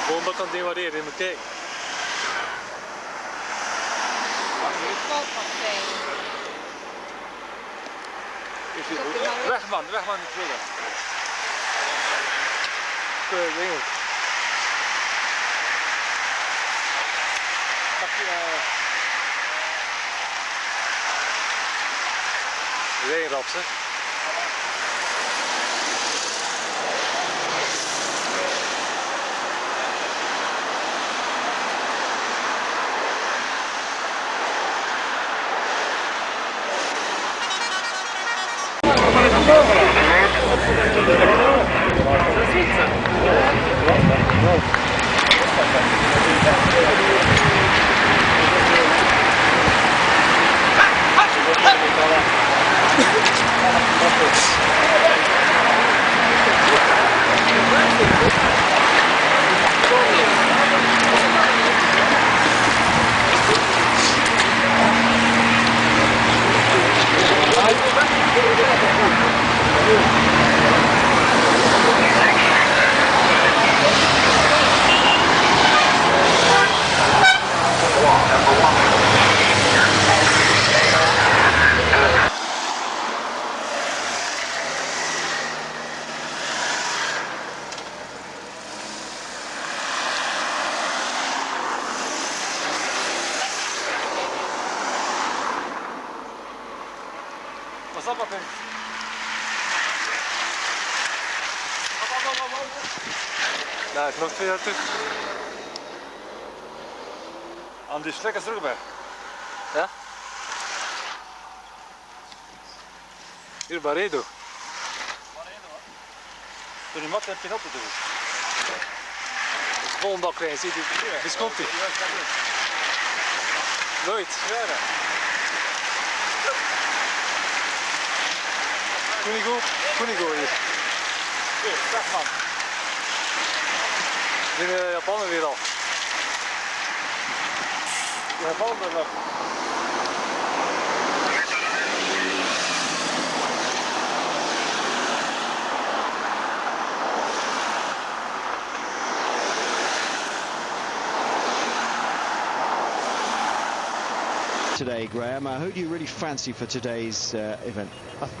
Gewoon dat kan demareren in mijn kijk. Weg man, de tweede. Ding. Reenrap zeg. Nou, ik nog 2 jaar terug. Aan die slekkers terug bij. Ja? Hier bij Redo. Toen die mat en Pineau te doen. Dat is vol een bak krijgen, zie je die visconti. Nooit. Cunego hier. Hier, dag man. Nu de Japaner weer al. De Japaner nog. Today, Graham, who do you really fancy for today's event?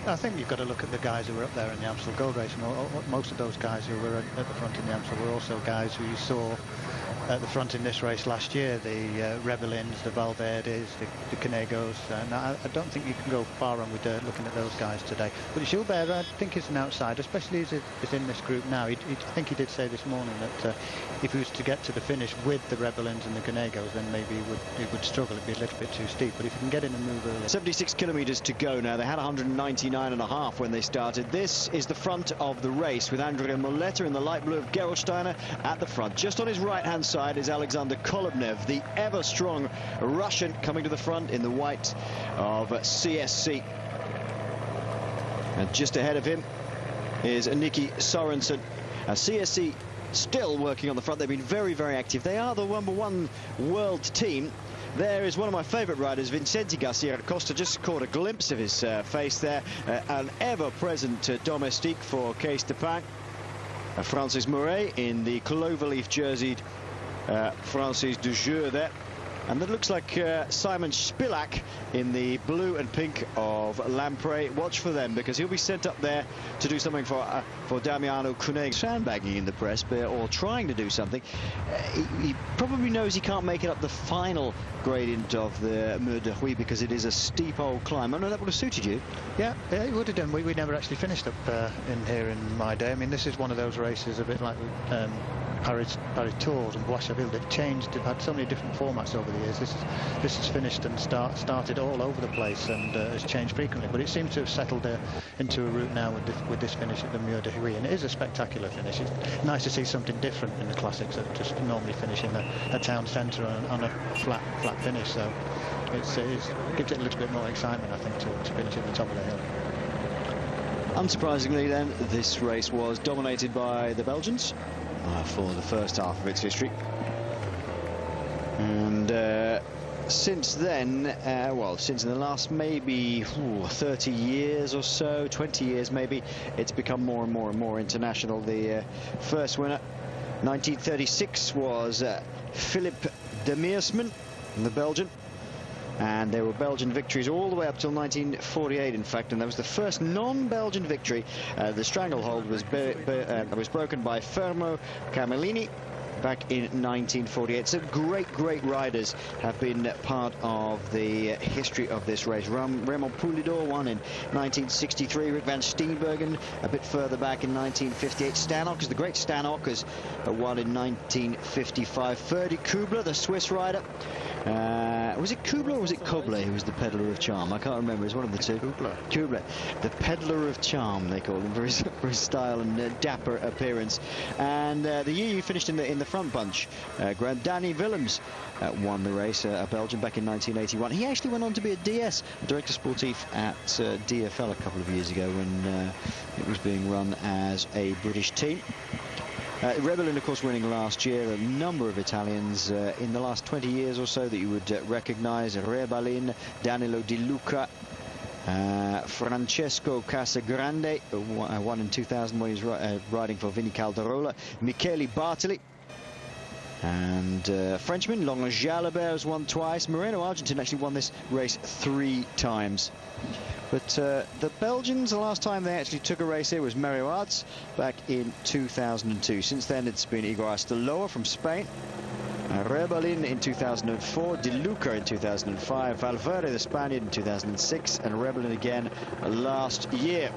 I think you've got to look at the guys who were up there in the Amstel Gold Race, and most of those guys who were at the front in the Amstel were also guys who you saw at the front in this race last year, the Rebellins, the Valverdes, the Cunegos, and I don't think you can go far wrong with looking at those guys today. But Gilbert, I think, is an outsider, especially as he's in this group now. I think he did say this morning that if he was to get to the finish with the Rebellins and the Cunegos, then maybe he would struggle. It'd be a little bit too steep. But if he can get in and move early. 76 kilometres to go now. They had 199.5 when they started. This is the front of the race with Andrea Moleta in the light blue of Gerolsteiner at the front. Just on his right-hand side is Alexander Kolobnev, the ever-strong Russian, coming to the front in the white of CSC. And just ahead of him is Niki Sorensen. CSC still working on the front. They've been very, very active. They are the #1 world team. There is one of my favourite riders, Vincenti Garcia Costa. Just caught a glimpse of his face there. An ever-present domestique for Kees de Pin. Francis Murray in the cloverleaf jerseyed Francis de Jure there. And that looks like Simon Spilak in the blue and pink of Lamprey. Watch for them, because he'll be sent up there to do something for Damiano Cunego. Sandbagging in the press, or trying to do something. He probably knows he can't make it up the final gradient of the Mur de Huy because it is a steep old climb. I know that would have suited you. Yeah, it would have done. We never actually finished up in here in my day. I mean, this is one of those races a bit like Paris Tours and Bois-Chaville. They've changed. They've had so many different formats over the years. This has finished and started all over the place and has changed frequently. But it seems to have settled into a route now with this finish at the Mur de Huy, and it is a spectacular finish. It's nice to see something different in the classics that just normally finish in a town centre on a flat finish. So it gives it a little bit more excitement, I think, to finish at the top of the hill. Unsurprisingly, then, this race was dominated by the Belgians for the first half of its history. And since then, well, since in the last maybe 30 years or so, 20 years maybe, it's become more and more and more international. The first winner, 1936, was Philippe de Meersman, the Belgian. And there were Belgian victories all the way up till 1948, in fact, and that was the first non-Belgian victory. The stranglehold was broken by Fermo Camellini back in 1948. So great riders have been part of the history of this race. Raymond Poulidor won in 1963. Rick van Steenbergen a bit further back in 1958. Stanok, the great Stanok, has won in 1955. Ferdy Kubler, the Swiss rider. Was it Kubler or was it Kobler who was the peddler of charm? I can't remember. It's one of the two. Kubler, the peddler of charm, they call him, for his style and dapper appearance. And the year you finished in the front bunch, Danny Willems won the race, a Belgian, back in 1981. He actually went on to be a DS, a director sportif at DFL a couple of years ago when it was being run as a British team. Rebellin, of course, winning last year. A number of Italians in the last 20 years or so that you would recognise. Rebellin, Danilo Di Luca, Francesco Casagrande, won in 2000 when he was riding for Vinny Calderola. Michele Bartoli. And Frenchman, Laurent Jalabert has won twice. Moreno Argentin actually won this race 3 times. But the Belgians, the last time they actually took a race here was Mario Arts back in 2002. Since then it's been Igor Astaloa from Spain, Rebellin in 2004, Di Luca in 2005, Valverde the Spaniard in 2006, and Rebellin again last year.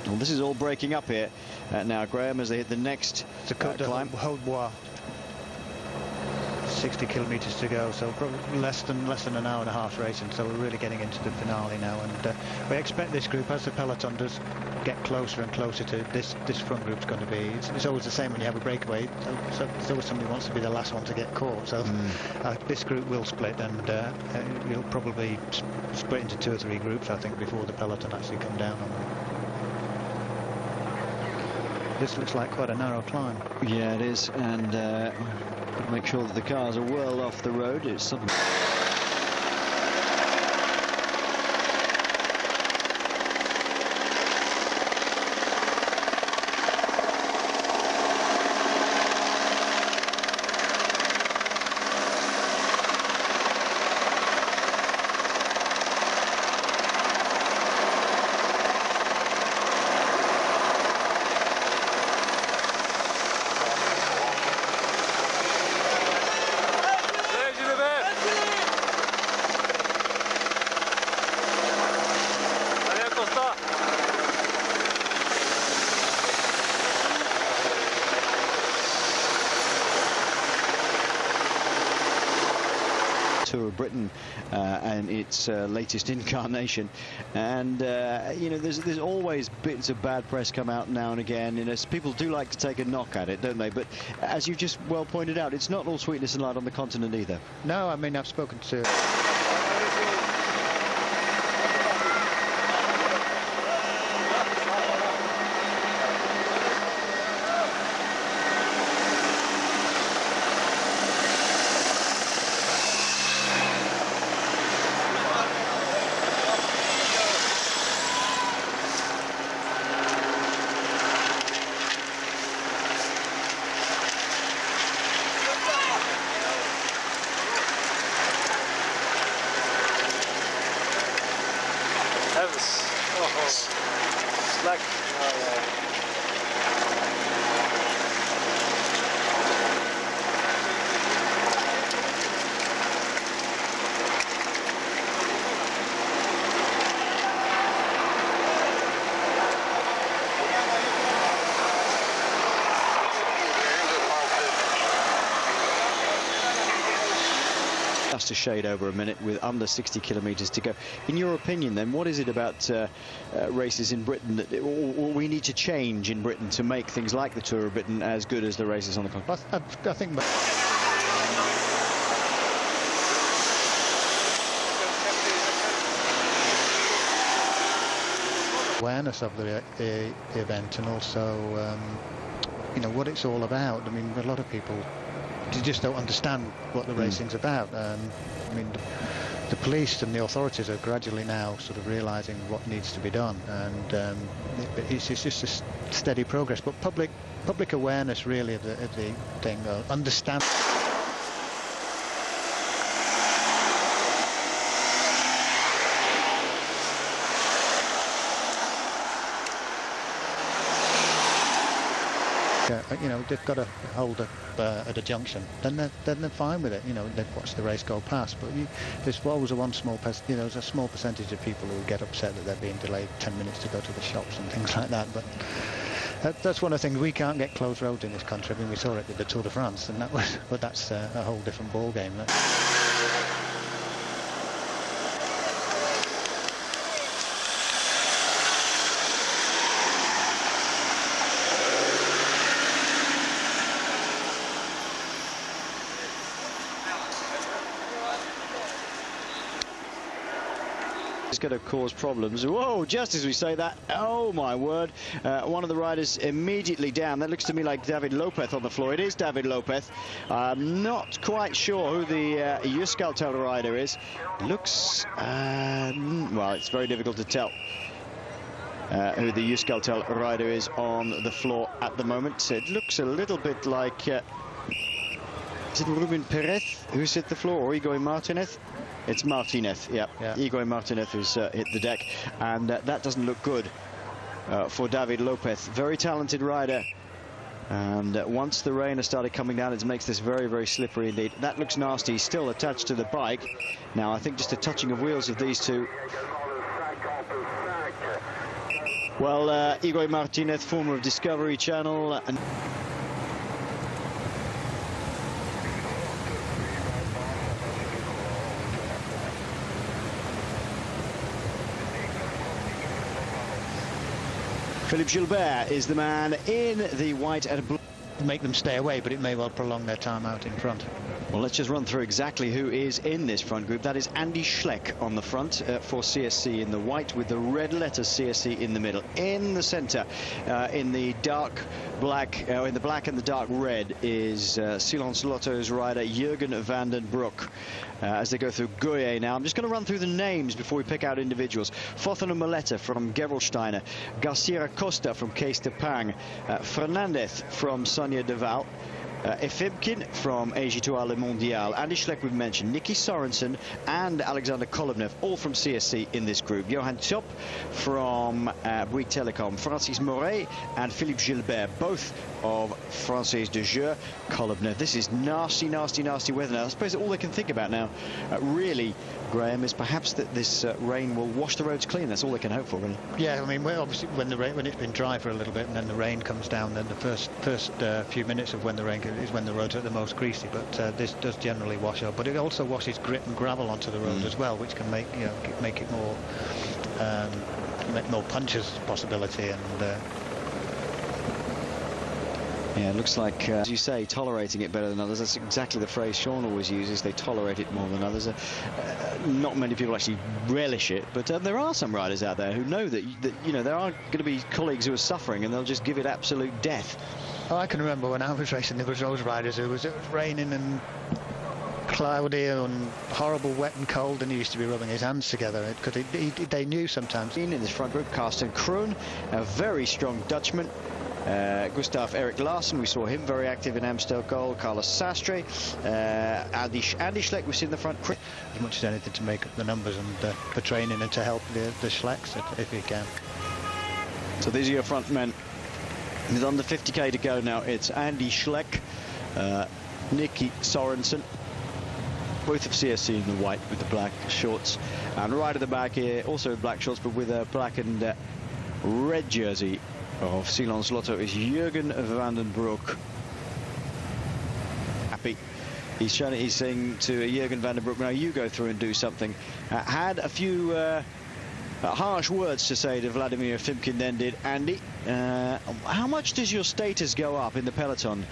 Well, this is all breaking up here now, Graham, as they hit the next climb. Haut-Bois. 60 kilometres to go, so probably less than an hour and a half racing, so we're really getting into the finale now, and we expect this group, as the peloton does get closer and closer to this front group's going to be, it's always the same when you have a breakaway, so there's always somebody who wants to be the last one to get caught, so this group will split, and you'll probably split into 2 or 3 groups, I think, before the peloton actually come down on them. This looks like quite a narrow climb. Yeah, it is, and make sure that the cars are well off the road. It's something. Tour of Britain and its latest incarnation, and you know, there's always bits of bad press come out now and again. You know, people do like to take a knock at it, don't they? But as you just well pointed out, it's not all sweetness and light on the continent either. No, I mean, I've spoken to just a shade over a minute with under 60 kilometres to go. In your opinion, then, what is it about races in Britain that we need to change in Britain to make things like the Tour of Britain as good as the races on the continent? I think awareness of the event, and also you know, what it's all about. I mean, a lot of people just don't understand what the racing's about. I mean, the police and the authorities are gradually now sort of realising what needs to be done, and it's just a steady progress. But public awareness really of the thing, understand. You know, they've got to hold up at a junction. Then they're fine with it. You know, they've watched the race go past. But there's always there's a small percentage of people who get upset that they're being delayed 10 minutes to go to the shops and things like that. But that's one of the things. We can't get closed roads in this country. I mean, we saw it with the Tour de France, and but that's a whole different ball game. It's going to cause problems. Whoa, just as we say that, oh my word, one of the riders immediately down. That looks to me like David Lopez on the floor. It is David Lopez. I'm not quite sure who the Euskaltel rider is. Looks, well, it's very difficult to tell who the Euskaltel rider is on the floor at the moment. It looks a little bit like, is it Ruben Perez who's hit the floor, or Igor Martinez? It's Martinez, yeah. Igor Martinez who's hit the deck, and that doesn't look good for David Lopez. Very talented rider, and once the rain has started coming down, it makes this very, very slippery indeed. That looks nasty. He's still attached to the bike. Now, I think just a touching of wheels of these two. Well, Igor Martinez, former of Discovery Channel, and Philippe Gilbert is the man in the white and blue. Make them stay away, but it may well prolong their time out in front. Well, let's just run through exactly who is in this front group. That is Andy Schleck on the front for CSC in the white, with the red letters CSC in the middle. In the centre, in the dark black, in the black and the dark red, is Silence Lotto's rider Jürgen van den Broek. As they go through Goye now. I'm just going to run through the names before we pick out individuals. Fothano Maletta from Gerolsteiner, Garcia Costa from Kees de Pang, Fernandez from Sonia de Val, Efimkin from AG2R Le Mondial, Andy Schleck we've mentioned, Nicky Sorensen and Alexander Kolovnev, all from CSC in this group. Johan Top from Bouygues Telecom, Francis Moret and Philippe Gilbert, both of Française de Jeu. Kolovnev, this is nasty, nasty, nasty weather now. I suppose all they can think about now, really, Graham, is perhaps that this rain will wash the roads clean. That's all they can hope for, really. Yeah, I mean, obviously when it's been dry for a little bit and then the rain comes down, then the first few minutes of when the rain is when the roads are the most greasy. But this does generally wash up. But it also washes grit and gravel onto the road as well, which can make it more more punches possibility. And yeah, it looks like, as you say, tolerating it better than others. That's exactly the phrase Sean always uses. They tolerate it more than others. Not many people actually relish it, but there are some riders out there who know that you know, there are going to be colleagues who are suffering, and they'll just give it absolute death. Oh, I can remember when I was racing, there was those riders who it was raining and cloudy and horrible, wet and cold, and he used to be rubbing his hands together because they knew sometimes. In this front group, Karsten Kroon, a very strong Dutchman. Gustav Erik Larsen, we saw him very active in Amstel Gold. Carlos Sastre, Andy Schleck was in the front. As much as anything to make up the numbers and for training and to help the Schlecks if he can. So these are your front men. With under 50k to go now, it's Andy Schleck, Nicky Sorensen, both of CSC in the white with the black shorts, and right at the back here, also black shorts but with a black and red jersey of Silence Lotto, is Jürgen van den Broek. Happy. He's saying to Jürgen van den Broek, now you go through and do something. Had a few harsh words to say to Vladimir Efimkin, then did Andy. How much does your status go up in the peloton,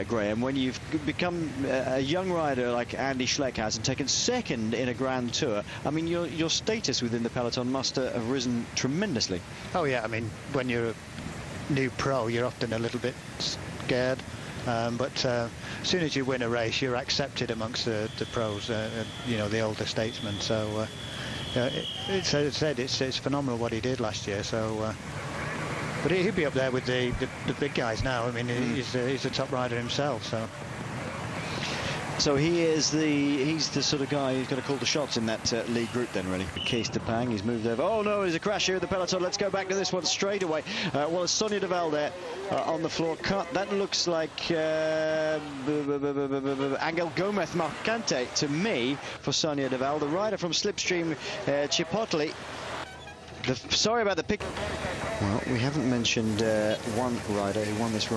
Graham, when you've become a young rider like Andy Schleck has and taken second in a Grand Tour? I mean, your status within the peloton must have risen tremendously. Oh yeah, I mean, when you're a new pro, you're often a little bit scared But as soon as you win a race, you're accepted amongst the pros, you know, the older statesmen. So it's phenomenal what he did last year. So, but he'd be up there with the big guys now. I mean, he's the top rider himself. So he's the sort of guy who's going to call the shots in that lead group then, really. Kees de Pang, he's moved over. Oh no, there's a crash here in the peloton. Let's go back to this one straight away. Well, it's Sonia de Val there on the floor. Cut. That looks like Angel Gomez Marcante to me for Sonia de Val, the rider from Slipstream Chipotle. Sorry about the pick. Well, we haven't mentioned one rider who won this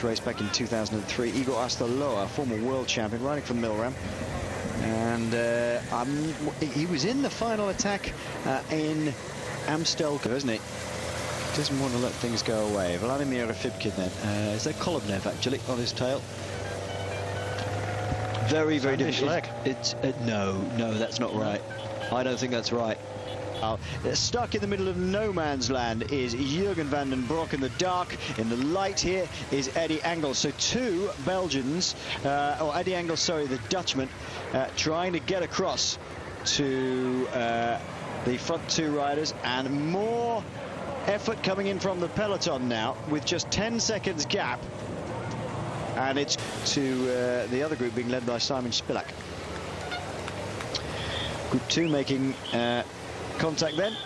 race back in 2003, Igor Astaloa, former world champion, riding from Milram. And he was in the final attack in Amstel, isn't he? Doesn't want to let things go away. Vladimir Rafibkin then. Is there Kolobnev actually on his tail? Very, very difficult. No, that's not right. I don't think that's right. Stuck in the middle of no man's land is Jurgen van den Broek in the dark. In the light here is Eddie Angels. So two Belgians, or Eddie Angels, sorry, the Dutchman, trying to get across to the front two riders, and more effort coming in from the peloton now with just 10 seconds gap. And it's to the other group being led by Simon Spilak. Group 2 making contact then.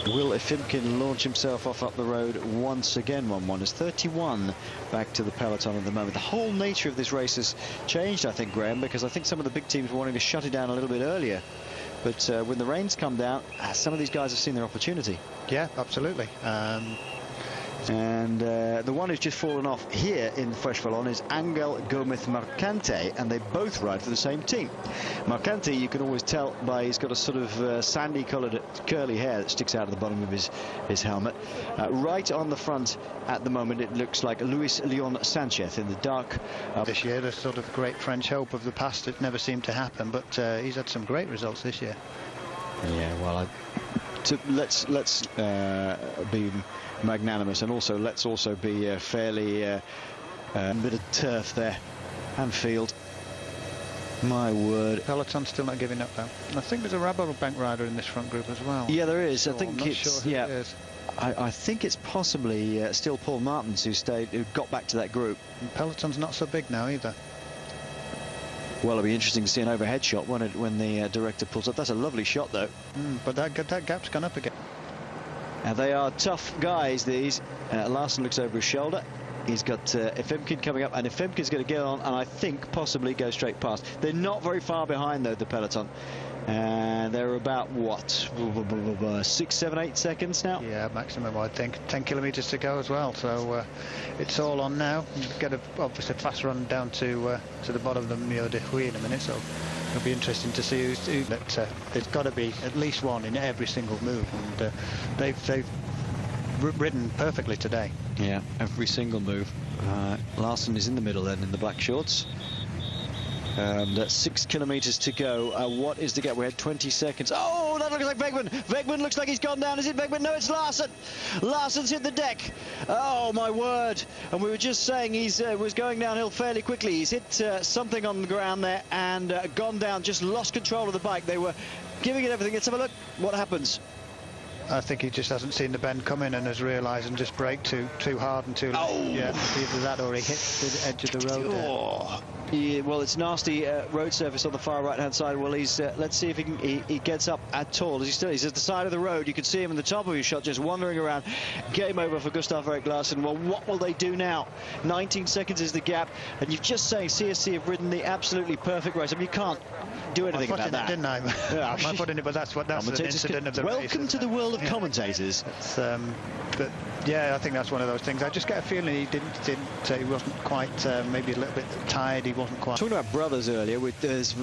Will Efimkin launch himself off up the road once again? 1-1 is 31 back to the peloton at the moment. The whole nature of this race has changed, I think, Graham, because I think some of the big teams were wanting to shut it down a little bit earlier. But when the rains come down, some of these guys have seen their opportunity. Yeah, absolutely. And the one who's just fallen off here in Fresh Wallonne is Angel Gomez Marcante, and they both ride for the same team. Marcante, you can always tell by he's got a sort of sandy-coloured curly hair that sticks out of the bottom of his helmet. Right on the front at the moment, it looks like Luis Leon Sanchez in the dark. This year, the sort of great French hope of the past, it never seemed to happen, but he's had some great results this year. Yeah, well, let's be magnanimous, and also let's also be fairly bit of turf there and field. My word. Peloton's still not giving up though. And I think there's a Rabobank rider in this front group as well. Yeah, there is. So I think I'm not it's sure who it is. I think it's possibly still Paul Martins who got back to that group. And Peloton's not so big now either. Well, it'll be interesting to see an overhead shot when the director pulls up. That's a lovely shot though. But that gap's gone up again. They are tough guys, these. Larsen looks over his shoulder. He's got Efimkin coming up, and Efimkin's going to get on, and I think possibly go straight past. They're not very far behind, though, the peloton. And they're about, what, 6, 7, 8 seconds now? Yeah, maximum, I think. 10 kilometres to go as well, so it's all on now. Get obviously a fast run down to the bottom of the Mur de Huy in a minute, so it'll be interesting to see who's but there's got to be at least one in every single move, and they've ridden perfectly today. Yeah, every single move. Larsen is in the middle then in the black shorts. And 6 kilometres to go. What is the gap? We had 20 seconds. Oh, that looks like Wegman. Wegman looks like he's gone down. Is it Wegman? No, it's Larsen. Larsen's hit the deck. Oh, my word. And we were just saying he was going downhill fairly quickly. He's hit something on the ground there and gone down, just lost control of the bike. They were giving it everything. Let's have a look. What happens? I think he just hasn't seen the bend coming and has realised and just braked too hard and too late. Oh. Yeah, either that or he hit the edge of the road there. Oh. Yeah, well, it's nasty road surface on the far right-hand side. Well, he's let's see if he gets up at all. He's at the side of the road. You can see him in the top of his shot, just wandering around. Game over for Gustav Erik Larsen. Well, what will they do now? 19 seconds is the gap, and you've just saying CSC have ridden the absolutely perfect race. I mean, you can't do anything about that. Didn't I? I put in it, but that's an incident of the race. Welcome to the world of commentators. But yeah, I think that's one of those things. I just get a feeling he he wasn't quite maybe a little bit tired. He wasn't quite. Talking about brothers earlier, with there's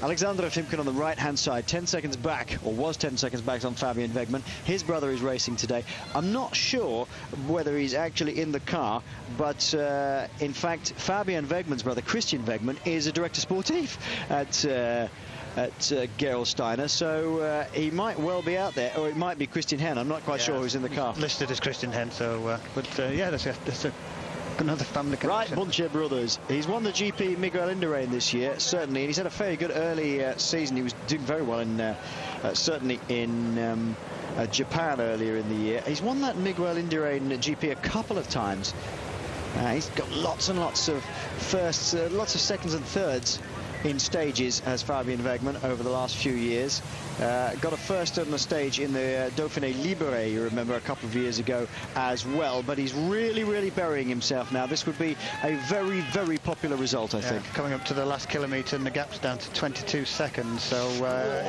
Alexander Efimkin on the right-hand side, 10 seconds back, or was 10 seconds back on Fabian Wegman. His brother is racing today. I'm not sure whether he's actually in the car, but in fact, Fabian Wegman's brother, Christian Wegman, is a director sportif at Gerolsteiner, so he might well be out there, or it might be Christian Hen. I'm not quite sure who's in the car. Listed as Christian Hen, so but yeah, that's a Another family connection. Right bunch of brothers. He's won the GP Miguel Indurain this year, certainly, and he's had a fairly good early season. He was doing very well in certainly in Japan earlier in the year. He's won that Miguel Indurain GP a couple of times. He's got lots and lots of firsts, lots of seconds and thirds in stages as Fabian Wegmann over the last few years. Got a first on the stage in the Dauphiné Libéré, you remember, a couple of years ago as well. But he's really burying himself now. This would be a very popular result, I think. Coming up to the last kilometre, and the gap's down to 22 seconds, so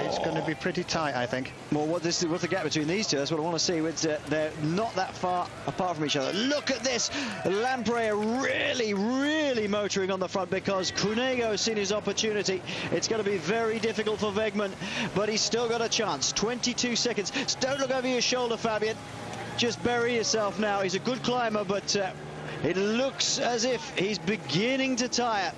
it's going to be pretty tight, I think. Well, what's the gap between these two? That's what I want to see. It's, they're not that far apart from each other. Look at this. Lamprey really motoring on the front because Cunego has seen his opportunity. It's going to be very difficult for Wegmann, but he's still got a chance. 22 seconds. Don't look over your shoulder, Fabian. Just bury yourself now. He's a good climber, but it looks as if he's beginning to tire.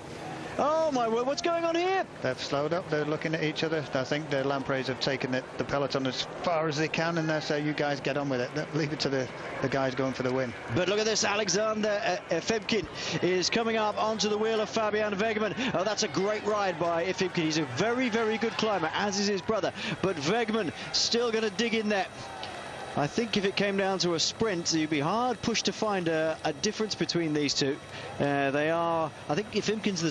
Oh my word, what's going on here? They've slowed up, they're looking at each other. I think the Lampreys have taken the peloton as far as they can, and they say, you guys get on with it. Leave it to the guys going for the win. But look at this, Alexander Efimkin is coming up onto the wheel of Fabian Wegmann. Oh, that's a great ride by Efimkin. He's a very good climber, as is his brother. But Wegmann still going to dig in there. I think if it came down to a sprint, you'd be hard pushed to find a difference between these two. They are, I think Efimkin's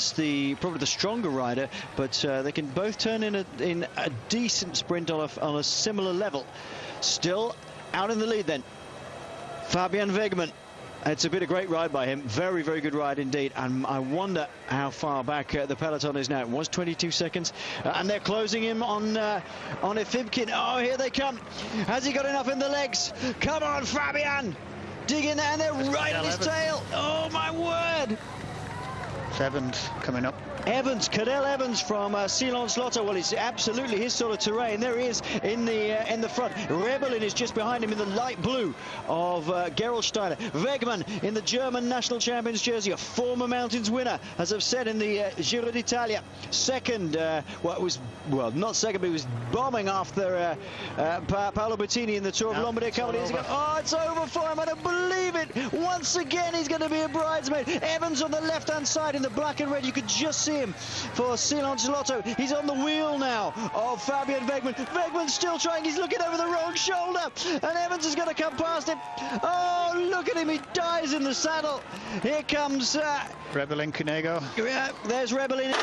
probably the stronger rider, but they can both turn in a decent sprint on a similar level. Still out in the lead then, Fabian Wegmann. It's been a great ride by him. Very good ride indeed. And I wonder how far back the peloton is now. It was 22 seconds. And they're closing him on Efimkin. Oh, here they come. Has he got enough in the legs? Come on, Fabian. Dig in there, and they're right at his tail. Oh, my word. Evans coming up. Cadel Evans from Silence Lotto. Well, it's absolutely his sort of terrain. There he is in the front. Rebellin is just behind him in the light blue of Gerolsteiner. Wegmann in the German national champions jersey, a former mountains winner, as I've said, in the Giro d'Italia. Second, not second, but he was bombing after Paolo Bettini in the Tour of Lombardy a couple of years ago. Oh, it's over for him. I don't believe it. Once again, he's going to be a bridesmaid. Evans on the left-hand side in the black and red. You could just see him for Silence Lotto. He's on the wheel now of Fabian Wegmann. Wegmann's still trying. He's looking over the wrong shoulder, and Evans is going to come past him. Oh, look at him. He dies in the saddle. Here comes Rebellin, Cunego. Yeah, there's Rebellin.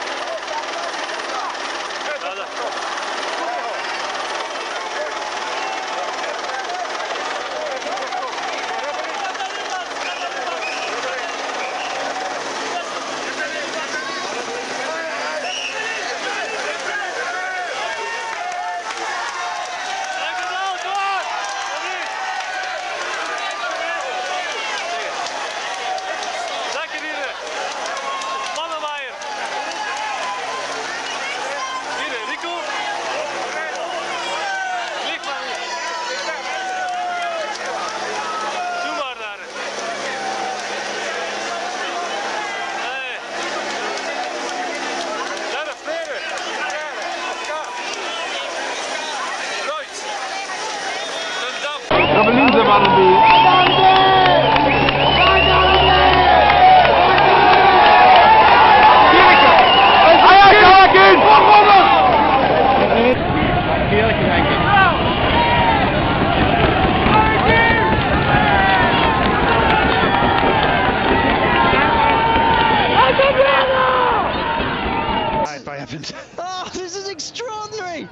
Oh, this is extraordinary.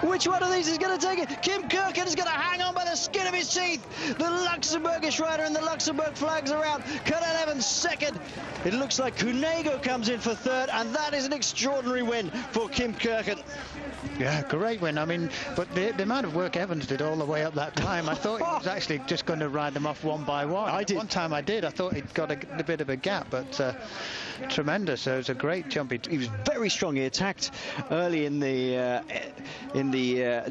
Which one of these is going to take it? Kim Kirchen is going to hang on by the skin of his teeth. The Luxembourgish rider and the Luxembourg flags are out. Cadel Evans second. It looks like Cunego comes in for third, and that is an extraordinary win for Kim Kirchen. Yeah, great win. I mean, but the amount of work Evans did all the way up that time, I thought he was actually just going to ride them off one by one. I did. One time I did. I thought he'd got a bit of a gap, but tremendous. It was a great jump. He was very strong. He attacked early in the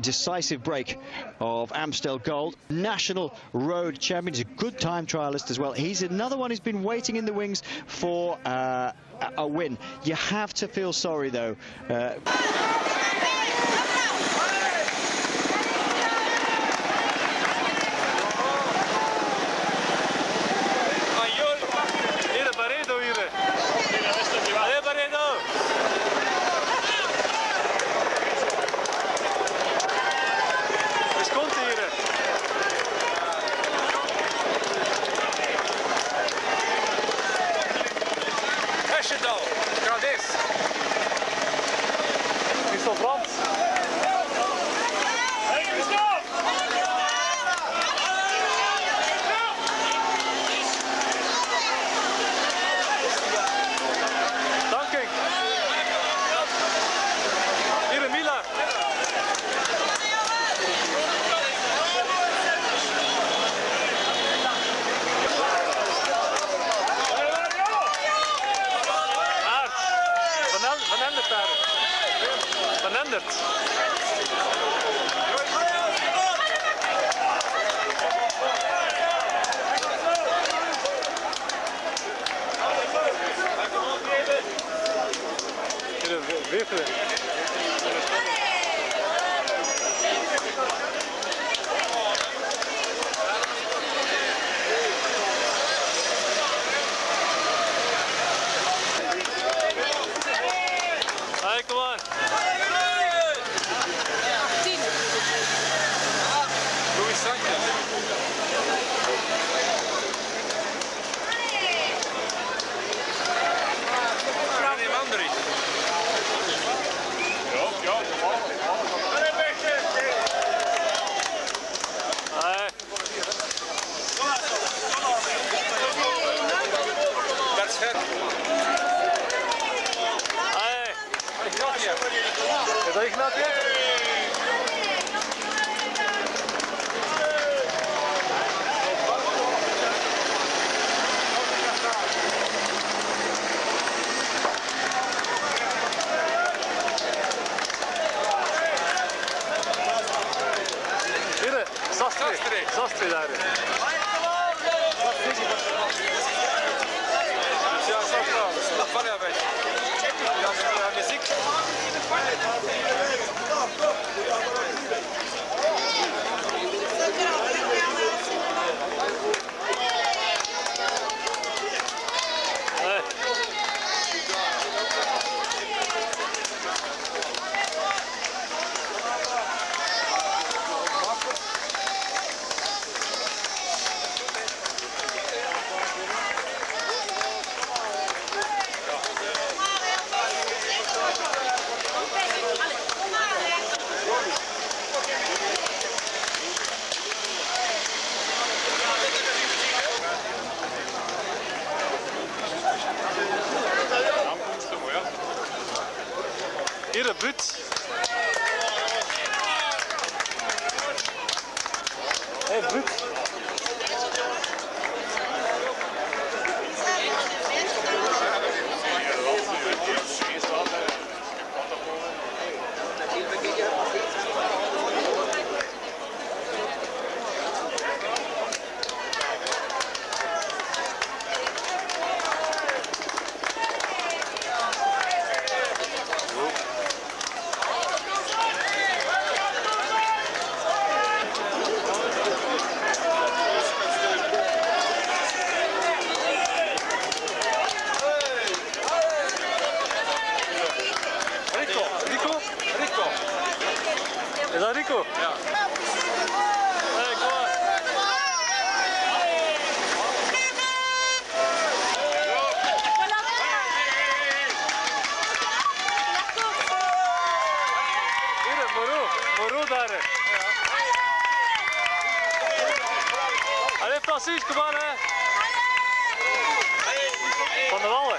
decisive break of Amstel Gold. National road champion. He's a good time trialist as well. He's another one who's been waiting in the wings for a win. You have to feel sorry, though. achter hem. Hey, kom aan. 10. Louis Sanchez. Rani Mandri. Ja. Hey. That's it. Hey. Is dat je knapje? Hier, Sastri daar. Ja, Sastri. Dat van jou weg. Ja, muziek. Hier een but. Hey, but. Is dat Rico? Ja. Hey, kom maar. Hier, Moro daar. Allez, Francis, kom aan hè. Van der Wallen.